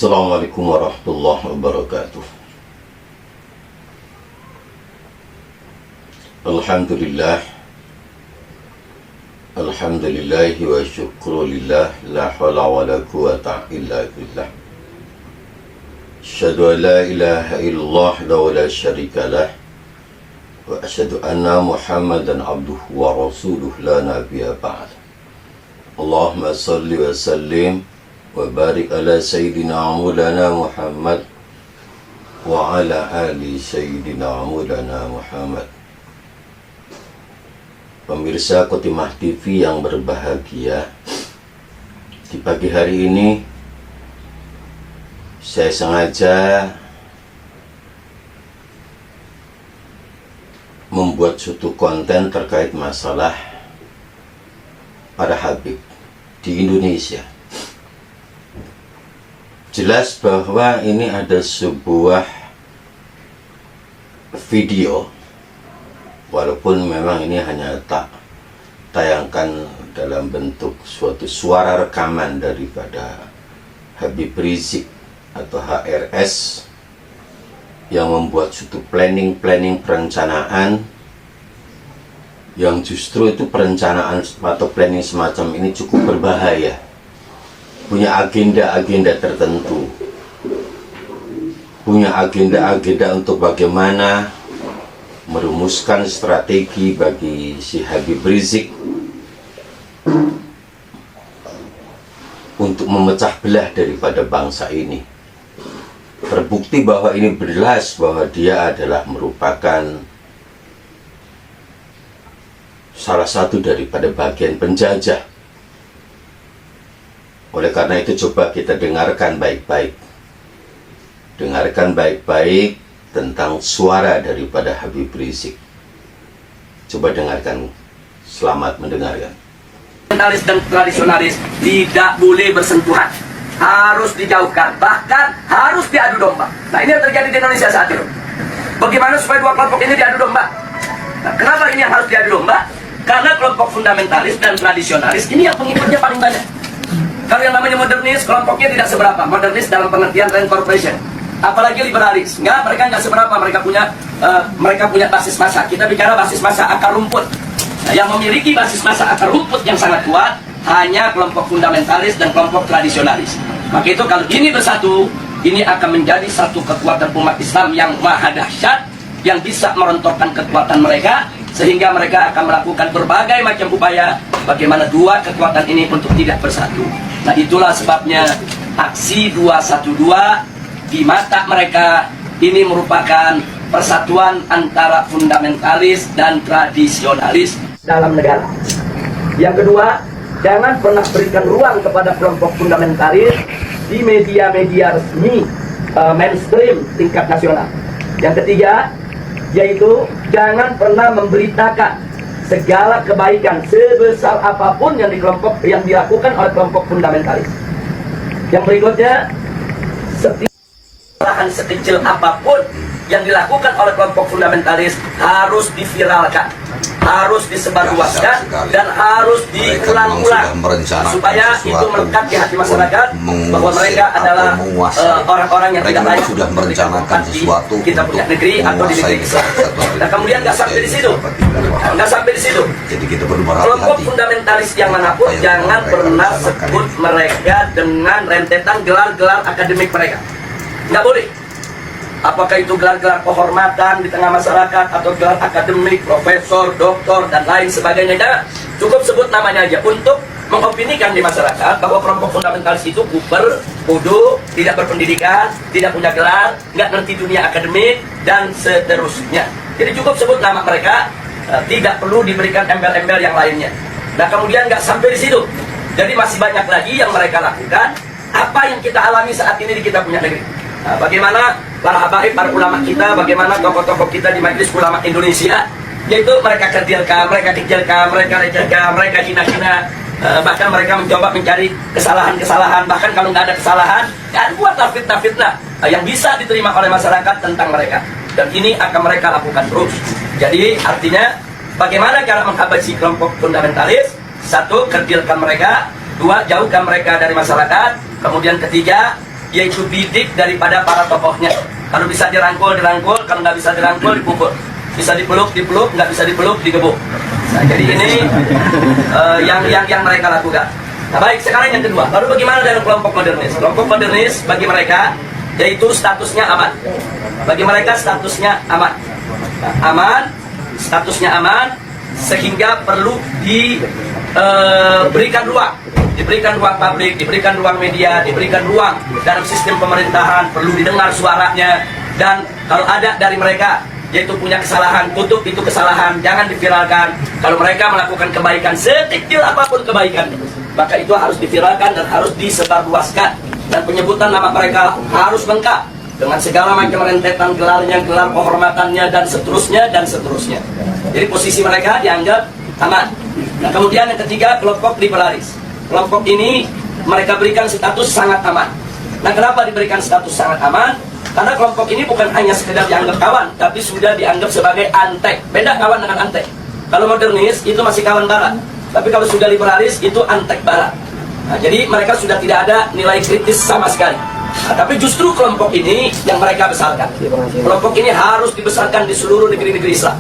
Assalamualaikum warahmatullahi wabarakatuh. Alhamdulillah, alhamdulillahi wa syukrulillah, la hawla wa la quwata illa billah. Asyhadu an la ilaha illallah wa la syarika lah, wa asyhadu anna Muhammadan abduhu wa rasuluh la nabiyya ba'd. Allahumma salli wa sallim wa barik ala sayyidina maulana Muhammad wa ala ali sayyidina maulana Muhammad. Pemirsa Khotimah TV yang berbahagia, di pagi hari ini saya sengaja membuat suatu konten terkait masalah para Habib di Indonesia. Jelas bahwa ini ada sebuah video, walaupun memang ini hanya tayangkan dalam bentuk suatu suara rekaman daripada Habib Rizik atau HRS yang membuat suatu planning perencanaan, yang justru itu perencanaan atau planning semacam ini cukup berbahaya, punya agenda-agenda tertentu, punya agenda-agenda untuk bagaimana merumuskan strategi bagi si Habib Rizik untuk memecah belah daripada bangsa ini. Terbukti bahwa ini jelas bahwa dia adalah merupakan salah satu daripada bagian penjajah. Oleh karena itu coba kita dengarkan baik-baik. Dengarkan baik-baik tentang suara daripada Habib Rizik. Coba dengarkan. Selamat mendengarkan. Fundamentalis dan tradisionalis tidak boleh bersentuhan, harus dijauhkan, bahkan harus diadu domba. Nah, ini yang terjadi di Indonesia saat ini. Bagaimana supaya dua kelompok ini diadu domba? Nah, kenapa ini yang harus diadu domba? Karena kelompok fundamentalis dan tradisionalis ini yang pengikutnya paling banyak. Kalau yang namanya modernis, kelompoknya tidak seberapa. Modernis dalam pengertian reincorporation, apalagi liberalis, mereka nggak seberapa. Mereka punya basis massa. Kita bicara basis massa akar rumput. Nah, yang memiliki basis massa akar rumput yang sangat kuat hanya kelompok fundamentalis dan kelompok tradisionalis. Maka itu kalau ini bersatu, ini akan menjadi satu kekuatan umat Islam yang maha dahsyat, yang bisa merontokkan kekuatan mereka, sehingga mereka akan melakukan berbagai macam upaya bagaimana dua kekuatan ini untuk tidak bersatu. Nah, itulah sebabnya aksi 212 di mata mereka ini merupakan persatuan antara fundamentalis dan tradisionalis dalam negara. Yang kedua, jangan pernah berikan ruang kepada kelompok fundamentalis di media-media resmi mainstream tingkat nasional. Yang ketiga, yaitu jangan pernah memberitakan segala kebaikan sebesar apapun yang dilakukan oleh kelompok fundamentalis. Yang berikutnya, setiap kesalahan sekecil apapun yang dilakukan oleh kelompok fundamentalis harus diviralkan, harus disebarluaskan, dan harus diulang-ulang supaya itu melekat di hati masyarakat bahwa mereka adalah orang-orang yang tidak layak sudah merencanakan sesuatu kita punya negeri atau di negeri Islam. Nah, kemudian nggak sampai di situ, Jadi kita perlu kelompok berhati-hati. fundamentalis yang manapun jangan pernah sebut mereka dengan rentetan gelar-gelar akademik mereka. Nggak boleh. Apakah itu gelar-gelar kehormatan di tengah masyarakat atau gelar akademik, profesor, doktor, dan lain sebagainya. Jangan. Cukup sebut namanya aja untuk mengopinikan di masyarakat bahwa kelompok fundamentalis itu kuper, bodoh, tidak berpendidikan, tidak punya gelar, nggak ngerti dunia akademik, dan seterusnya. Jadi cukup sebut nama mereka, tidak perlu diberikan embel-embel yang lainnya. Nah, kemudian nggak sampai di situ. Jadi masih banyak lagi yang mereka lakukan. Apa yang kita alami saat ini di kita punya negeri. Nah, bagaimana para habaib, para ulama kita, bagaimana tokoh-tokoh kita di Majelis Ulama Indonesia, yaitu mereka kecilkan, mereka lecehkan, mereka hina-hina, bahkan mereka mencoba mencari kesalahan-kesalahan, bahkan kalau nggak ada kesalahan, ya buatlah fitnah-fitnah yang bisa diterima oleh masyarakat tentang mereka. Dan ini akan mereka lakukan terus. Jadi artinya bagaimana cara menghabisi kelompok fundamentalis? Satu, kerdilkan mereka. Dua, jauhkan mereka dari masyarakat. Kemudian ketiga, yaitu bidik daripada para tokohnya. Kalau bisa dirangkul, dirangkul. Kalau nggak bisa dirangkul, dipukul. Bisa dipeluk, dipeluk. Nggak bisa dipeluk, digebuk. Nah, jadi ini yang mereka lakukan. Nah, baik, sekarang yang kedua. Lalu bagaimana dengan kelompok modernis? Kelompok modernis bagi mereka yaitu statusnya aman. Bagi mereka statusnya aman. Nah, aman, statusnya aman, sehingga perlu diberikan ruang. Diberikan ruang publik, diberikan ruang media, diberikan ruang dalam sistem pemerintahan, perlu didengar suaranya. Dan kalau ada dari mereka yaitu punya kesalahan, tutup itu kesalahan, jangan diviralkan. Kalau mereka melakukan kebaikan, sekecil apapun kebaikan, maka itu harus diviralkan dan harus disebarluaskan. Dan penyebutan nama mereka harus lengkap dengan segala macam rentetan gelarnya, gelar kehormatannya, dan seterusnya, dan seterusnya. Jadi posisi mereka dianggap aman. Nah, kemudian yang ketiga, kelompok liberalis. Kelompok ini mereka berikan status sangat aman. Nah, kenapa diberikan status sangat aman? Karena kelompok ini bukan hanya sekedar dianggap kawan, tapi sudah dianggap sebagai antek. Beda kawan dengan antek. Kalau modernis itu masih kawan barat, tapi kalau sudah liberalis itu antek barat. Nah, jadi mereka sudah tidak ada nilai kritis sama sekali. Nah, tapi justru kelompok ini yang mereka besarkan. Kelompok ini harus dibesarkan di seluruh negeri-negeri Islam.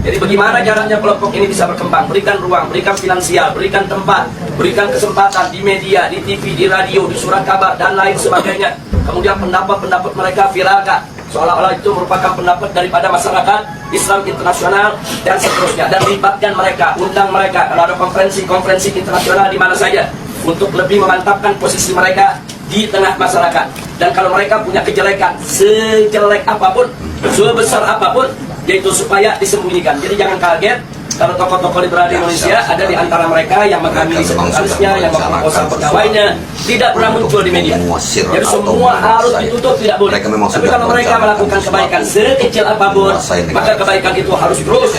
Jadi bagaimana caranya kelompok ini bisa berkembang? Berikan ruang, berikan finansial, berikan tempat, berikan kesempatan di media, di TV, di radio, di surat kabar, dan lain sebagainya. Kemudian pendapat-pendapat mereka viralkan, seolah-olah itu merupakan pendapat daripada masyarakat Islam internasional dan seterusnya. Dan libatkan mereka, undang mereka kalau ada konferensi-konferensi internasional di mana saja, untuk lebih memantapkan posisi mereka di tengah masyarakat. Dan kalau mereka punya kejelekan, sejelek apapun, sebesar apapun, yaitu supaya disembunyikan. Jadi jangan kaget kalau tokoh-tokoh liberal di Indonesia ada di antara mereka yang menghamili sekretarisnya, yang memperkosa pegawainya, tidak pernah muncul di media. Jadi semua harus ditutup, tidak boleh. Tapi kalau mereka melakukan kebaikan sekecil apapun, maka kebaikan itu harus terus,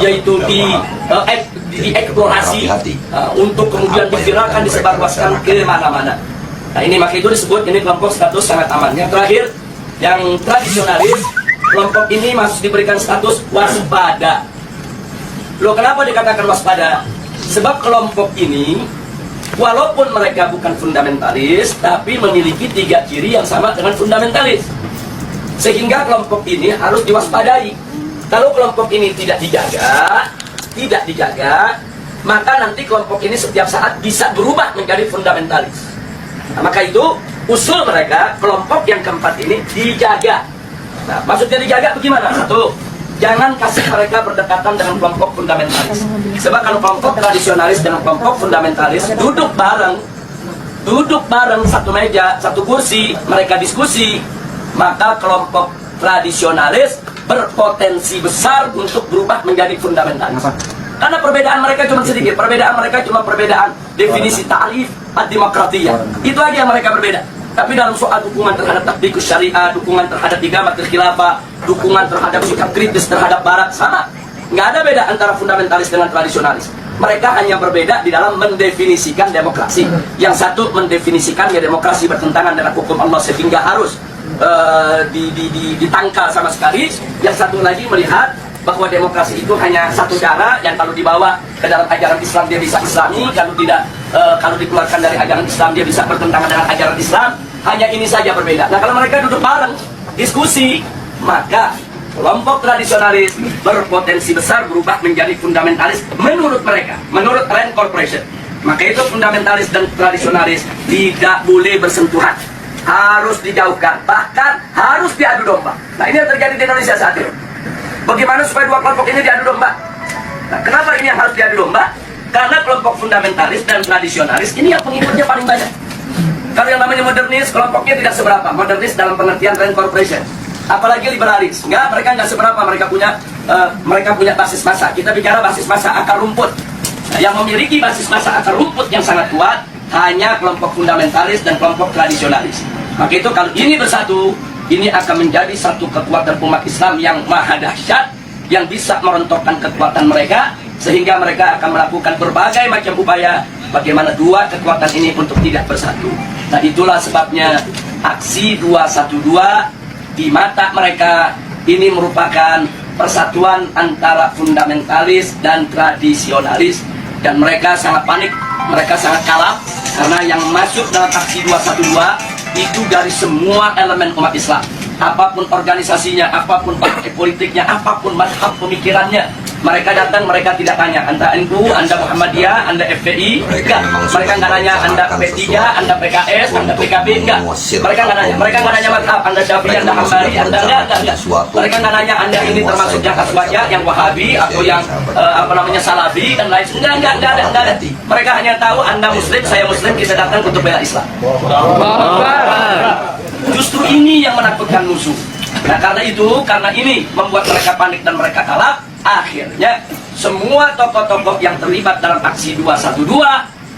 yaitu dieksplorasi untuk kemudian diviralkan, disebarluaskan ke mana-mana. Nah, ini maka itu disebut ini kelompok status sangat aman. Yang terakhir, yang tradisionalis, kelompok ini masih diberikan status waspada. Loh, kenapa dikatakan waspada? Sebab kelompok ini, walaupun mereka bukan fundamentalis, tapi memiliki 3 ciri yang sama dengan fundamentalis. Sehingga kelompok ini harus diwaspadai. Kalau kelompok ini tidak dijaga, maka nanti kelompok ini setiap saat bisa berubah menjadi fundamentalis. Nah, maka itu usul mereka, kelompok yang keempat ini dijaga. Nah, maksudnya dijaga bagaimana? Satu, jangan kasih mereka berdekatan dengan kelompok fundamentalis. Sebab kalau kelompok tradisionalis dengan kelompok fundamentalis duduk bareng satu meja, satu kursi, mereka diskusi, maka kelompok tradisionalis berpotensi besar untuk berubah menjadi fundamentalis. Karena perbedaan mereka cuma sedikit, perbedaan mereka cuma perbedaan definisi ta'rif ad-demokratiyah. Itu aja yang mereka berbeda. Tapi dalam soal dukungan terhadap tatbikus syariah, dukungan terhadap igamatul khilafah, dukungan terhadap sikap kritis terhadap barat, sama. Nggak ada beda antara fundamentalis dengan tradisionalis. Mereka hanya berbeda di dalam mendefinisikan demokrasi. Yang satu mendefinisikan ya demokrasi bertentangan dengan hukum Allah sehingga harus ditangkal sama sekali. Yang satu lagi melihat bahwa demokrasi itu hanya satu cara yang kalau dibawa ke dalam ajaran Islam dia bisa Islami, kalau tidak, kalau dikeluarkan dari ajaran Islam dia bisa bertentangan dengan ajaran Islam. Hanya ini saja berbeda. Nah, kalau mereka duduk bareng diskusi, maka kelompok tradisionalis berpotensi besar berubah menjadi fundamentalis menurut mereka, menurut Rand Corporation. Maka itu fundamentalis dan tradisionalis tidak boleh bersentuhan, harus dijauhkan, bahkan harus diadu domba. Nah, ini yang terjadi di Indonesia saat ini. Bagaimana supaya dua kelompok ini diadu domba? Nah, kenapa ini yang harus diadu domba? Karena kelompok fundamentalis dan tradisionalis ini yang pengikutnya paling banyak. Kalau yang namanya modernis, kelompoknya tidak seberapa. Modernis dalam pengertian Rand Corporation. Apalagi liberalis, mereka nggak seberapa. Mereka punya basis massa. Kita bicara basis massa akar rumput. Nah, yang memiliki basis massa akar rumput yang sangat kuat hanya kelompok fundamentalis dan kelompok tradisionalis. Maka itu kalau ini bersatu, ini akan menjadi satu kekuatan umat Islam yang maha dahsyat, yang bisa merontokkan kekuatan mereka, sehingga mereka akan melakukan berbagai macam upaya bagaimana dua kekuatan ini untuk tidak bersatu. Nah, itulah sebabnya aksi 212 di mata mereka ini merupakan persatuan antara fundamentalis dan tradisionalis, dan mereka sangat panik, mereka sangat kalap, karena yang masuk dalam aksi 212 itu dari semua elemen umat Islam. Apapun organisasinya, apapun partai politiknya, apapun mazhab pemikirannya, mereka datang, mereka tidak tanya Anda NU, Anda Muhammadiyah, Anda FPI, enggak. Mereka nggak nanya Anda P3, Anda PKS, Anda PKB, enggak. Mereka nggak nanya, mereka nggak nanya mazhab Anda Syafi'i, Anda Hambali, Anda enggak. Mereka nggak nanya Anda ini termasuk yang Aswaja, yang Wahabi, atau yang Salafi dan lain. Enggak ada. Mereka hanya tahu Anda Muslim, saya Muslim, kita datang untuk bela Islam. Justru ini yang menakutkan musuh. Nah karena ini membuat mereka panik dan mereka kalah. Akhirnya semua tokoh-tokoh yang terlibat dalam aksi 212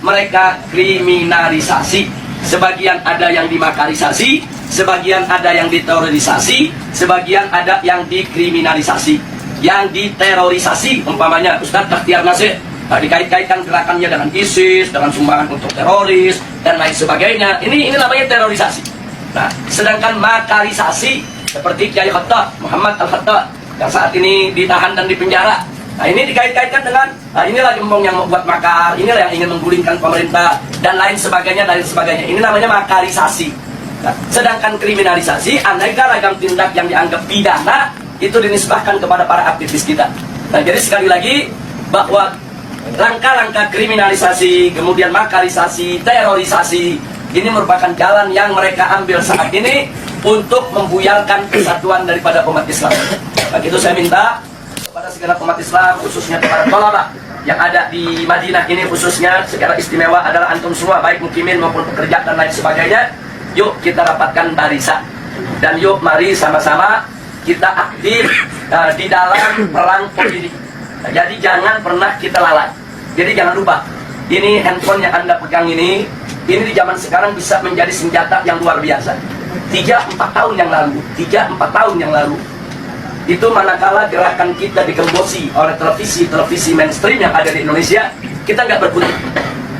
mereka kriminalisasi. Sebagian ada yang dimakarisasi, sebagian ada yang diterorisasi, sebagian ada yang dikriminalisasi. Yang diterorisasi umpamanya Ustadz Bakhtiar Nasir, dikait-kaitkan gerakannya dengan ISIS, dengan sumbangan untuk teroris dan lain sebagainya. Ini namanya terorisasi. Nah, sedangkan makarisasi seperti Kiai Khattab, Muhammad Al-Khattab yang saat ini ditahan dan dipenjara. Nah, ini dikait-kaitkan dengan inilah gembong yang membuat makar, inilah yang ingin menggulingkan pemerintah dan lain sebagainya. Ini namanya makarisasi. Nah, sedangkan kriminalisasi, aneka ragam tindak yang dianggap pidana itu dinisbahkan kepada para aktivis kita. Nah, jadi sekali lagi bahwa langkah-langkah kriminalisasi, kemudian makarisasi, terorisasi, ini merupakan jalan yang mereka ambil saat ini untuk membuyarkan kesatuan daripada umat Islam. Maka itu saya minta kepada segenap umat Islam, khususnya kepada thalabah yang ada di Madinah ini khususnya secara istimewa adalah antum semua, baik mukimin maupun pekerja dan lain sebagainya. Yuk kita rapatkan barisan dan yuk mari sama-sama kita aktif di dalam perang opini. Nah, jadi jangan pernah kita lalai. Jadi jangan lupa, ini handphone yang Anda pegang ini di zaman sekarang bisa menjadi senjata yang luar biasa. 3-4 tahun yang lalu itu manakala gerakan kita digembosi oleh televisi mainstream yang ada di Indonesia, kita nggak berkutik.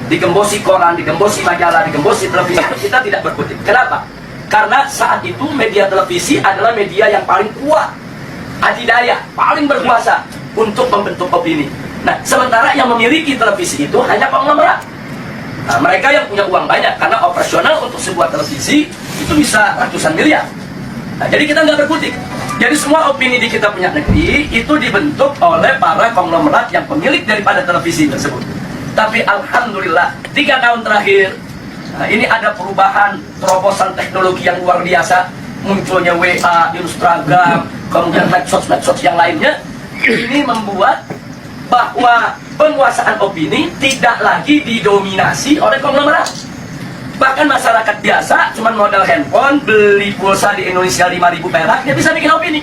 Digembosi koran, digembosi majalah, digembosi televisi, kita tidak berkutik. Kenapa? Karena saat itu media televisi adalah media yang paling kuat, adidaya, paling berkuasa untuk membentuk opini. Nah, sementara yang memiliki televisi itu hanya konglomerat. Nah, mereka yang punya uang banyak, karena operasional untuk sebuah televisi itu bisa ratusan miliar. Nah, jadi kita nggak berkutik. Jadi semua opini di kita punya negeri itu dibentuk oleh para konglomerat yang pemilik daripada televisi tersebut. Tapi alhamdulillah 3 tahun terakhir ini ada perubahan, terobosan teknologi yang luar biasa. Munculnya WA, Instagram, kemudian medsos yang lainnya. Ini membuat bahwa penguasaan opini tidak lagi didominasi oleh konglomerat. Bahkan masyarakat biasa cuma modal handphone, beli pulsa di Indonesia 5.000 perak, dia bisa bikin opini.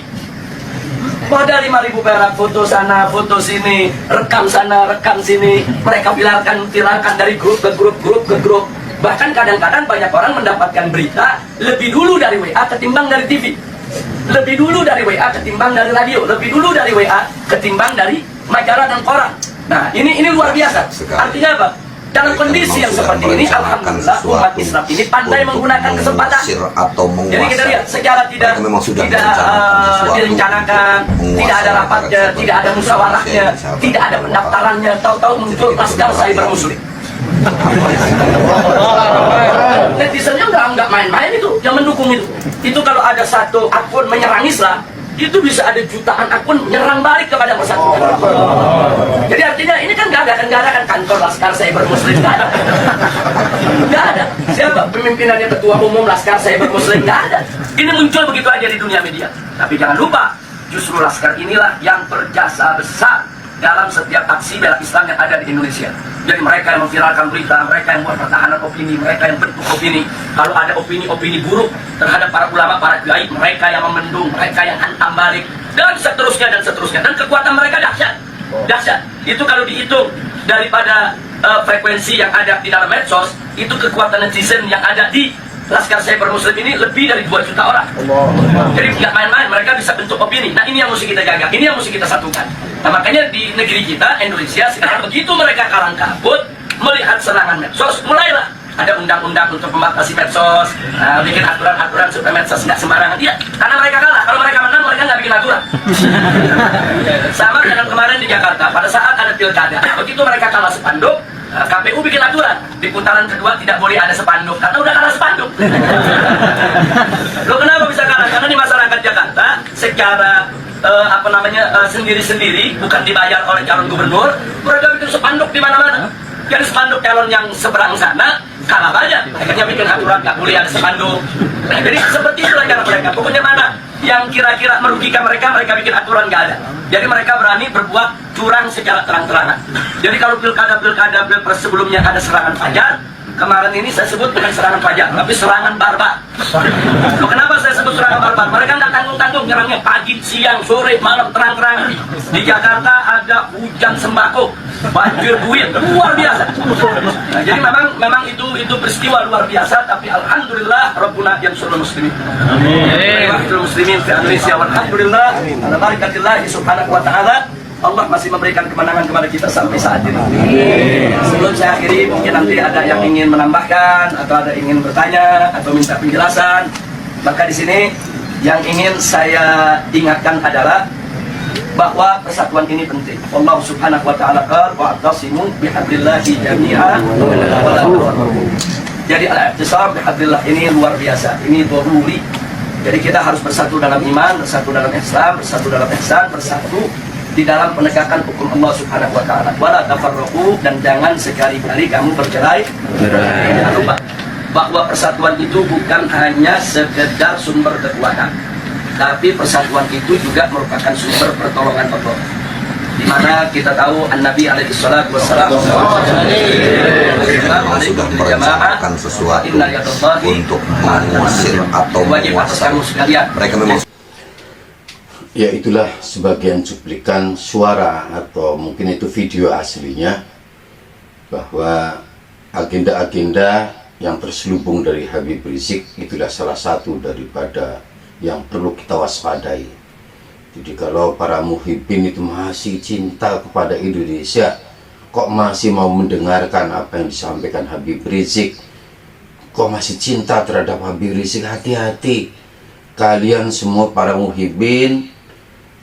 Modal 5.000 perak, foto sana, foto sini, rekam sana, rekam sini. Mereka viralkan dari grup ke grup. Bahkan kadang-kadang banyak orang mendapatkan berita lebih dulu dari WA ketimbang dari TV. Lebih dulu dari WA ketimbang dari radio. Lebih dulu dari WA ketimbang dari majalah dan koran. Nah, ini luar biasa. Artinya apa? Dalam kondisi yang seperti ini, alhamdulillah umat Islam ini pandai menggunakan kesempatan. Jadi kita lihat secara tidak direncanakan, tidak ada rapatnya, tidak ada musyawarahnya, tidak ada pendaftarannya, tahu-tahu muncul laskar cyber muslim. Netizennya nggak main-main itu, yang mendukung itu. Itu kalau ada satu akun menyerang Islam, itu bisa ada jutaan akun menyerang balik kepada persatuan. Jadi artinya ini kan nggak ada kan kantor Laskar Cyber Muslim, nggak ada. Siapa pemimpinannya, ketua umum Laskar Cyber Muslim, nggak ada. Ini muncul begitu aja di dunia media. Tapi jangan lupa, justru Laskar inilah yang berjasa besar dalam setiap aksi bela Islam yang ada di Indonesia. Jadi mereka yang memviralkan berita, mereka yang buat pertahanan opini, mereka yang bentuk opini. Kalau ada opini-opini buruk terhadap para ulama, para kiai, mereka yang memendung, mereka yang hantam balik, dan seterusnya. Dan kekuatan mereka dahsyat. Itu kalau dihitung daripada frekuensi yang ada di dalam medsos, itu kekuatan netizen yang ada di Laskar Cyber Muslim ini lebih dari 2 juta orang. Jadi nggak main-main, mereka bisa bentuk opini. Nah, ini yang mesti kita jaga, ini yang mesti kita satukan. Nah, makanya di negeri kita, Indonesia, sekarang begitu mereka kalang kabut melihat serangan medsos, mulailah ada undang-undang untuk membatasi medsos, bikin aturan-aturan supaya medsos nggak sembarangan. Iya, karena mereka kalah. Kalau mereka menang, mereka nggak bikin aturan. Sama dengan kemarin di Jakarta, pada saat ada pilkada, begitu mereka kalah spanduk, KPU bikin aturan di putaran kedua tidak boleh ada spanduk karena udah kalah spanduk. Lo kenapa bisa kalah? Karena di masyarakat Jakarta secara sendiri-sendiri, bukan dibayar oleh calon gubernur, mereka bikin spanduk di mana-mana. Jadi spanduk calon yang seberang sana kalah banyak, akhirnya bikin aturan nggak boleh ada spanduk. Nah, jadi seperti itulah cara mereka. Pokoknya mana yang kira-kira merugikan mereka, mereka bikin aturan nggak ada. Jadi mereka berani berbuat curang secara terang-terangan. Jadi kalau pilpres sebelumnya ada serangan fajar, kemarin ini saya sebut bukan serangan fajar, tapi serangan barbar. Loh, kenapa saya sebut serangan barbar? Mereka nggak tanggung-tanggung nyerangnya pagi, siang, sore, malam, terang-terangan. Di Jakarta ada hujan sembako, banjir buit, luar biasa. Nah, jadi memang itu peristiwa luar biasa, tapi alhamdulillah Rabbuna yang surul muslimin. Amin. Muslimin di Indonesia, alhamdulillah. Ala barakatillah subhanahu wa ta'ala. Allah masih memberikan kemenangan kepada kita sampai saat ini. Sebelum saya akhiri, mungkin nanti ada yang ingin menambahkan atau ada ingin bertanya atau minta penjelasan. Maka di sini yang ingin saya ingatkan adalah bahwa persatuan ini penting. Allah subhanahu wa ta'ala qala wa'tasimu bihablillahi jami'a wa la tafarraqu. Jadi al-i'tisam bihablillah ini luar biasa. Ini daruri. Jadi kita harus bersatu dalam iman, bersatu dalam Islam, bersatu dalam ihsan, bersatu di dalam penegakan hukum Allah subhanahu wa ta'ala. Wala tafarraqu, dan jangan sekali-kali kamu bercerai. Jangan lupa bahwa persatuan itu bukan hanya sekedar sumber kekuatan, tapi persatuan itu juga merupakan sumber pertolongan Allah. Di mana kita tahu An-Nabi alaihi salatu wassalam sudah merencanakan sesuatu untuk mengusir atau menguasai. Mereka memang, ya, itulah sebagian cuplikan suara atau mungkin itu video aslinya, bahwa agenda-agenda yang terselubung dari Habib Rizik itulah salah satu daripada yang perlu kita waspadai. Jadi kalau para muhibbin itu masih cinta kepada Indonesia, kok masih mau mendengarkan apa yang disampaikan Habib Rizik, kok masih cinta terhadap Habib Rizik, hati-hati. Kalian semua para muhibbin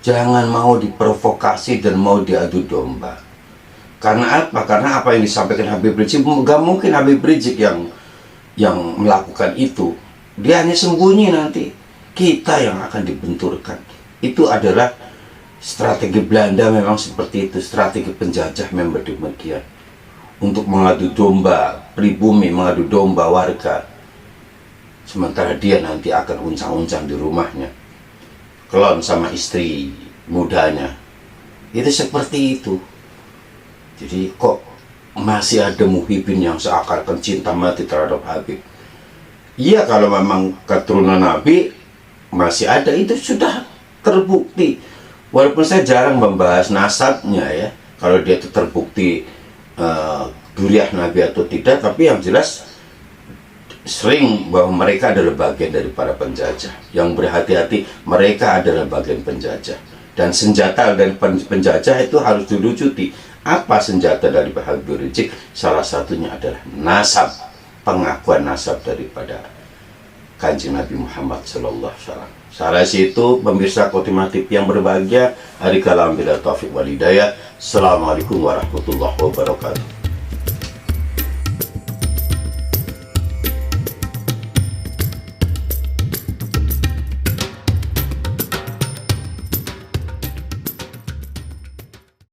jangan mau diprovokasi dan mau diadu domba. Karena apa? Karena apa yang disampaikan Habib Rizik, gak mungkin Habib Rizik yang melakukan itu. Dia hanya sembunyi, nanti kita yang akan dibenturkan. Itu adalah strategi Belanda, memang seperti itu. Strategi penjajah memang demikian, untuk mengadu domba pribumi, mengadu domba warga. Sementara dia nanti akan uncang-uncang di rumahnya, kelon sama istri mudanya. Itu seperti itu. Jadi kok masih ada muhibbin yang seakan-akan cinta mati terhadap Habib. Iya, kalau memang keturunan Nabi masih ada, itu sudah terbukti. Walaupun saya jarang membahas nasabnya ya, kalau dia itu terbukti duriah Nabi atau tidak, tapi yang jelas sering bahwa mereka adalah bagian dari para penjajah. Yang berhati-hati, mereka adalah bagian penjajah. Dan senjata dari penjajah itu harus dilucuti. Apa senjata dari Habib Rizik? Salah satunya adalah nasab, pengakuan nasab daripada Kanjeng Nabi Muhammad sallallahu alaihi wasallam. Salah situ pemirsa Khotimah TV yang berbahagia, hari kalam bila taufik wal hidayah. Assalamualaikum warahmatullahi wabarakatuh.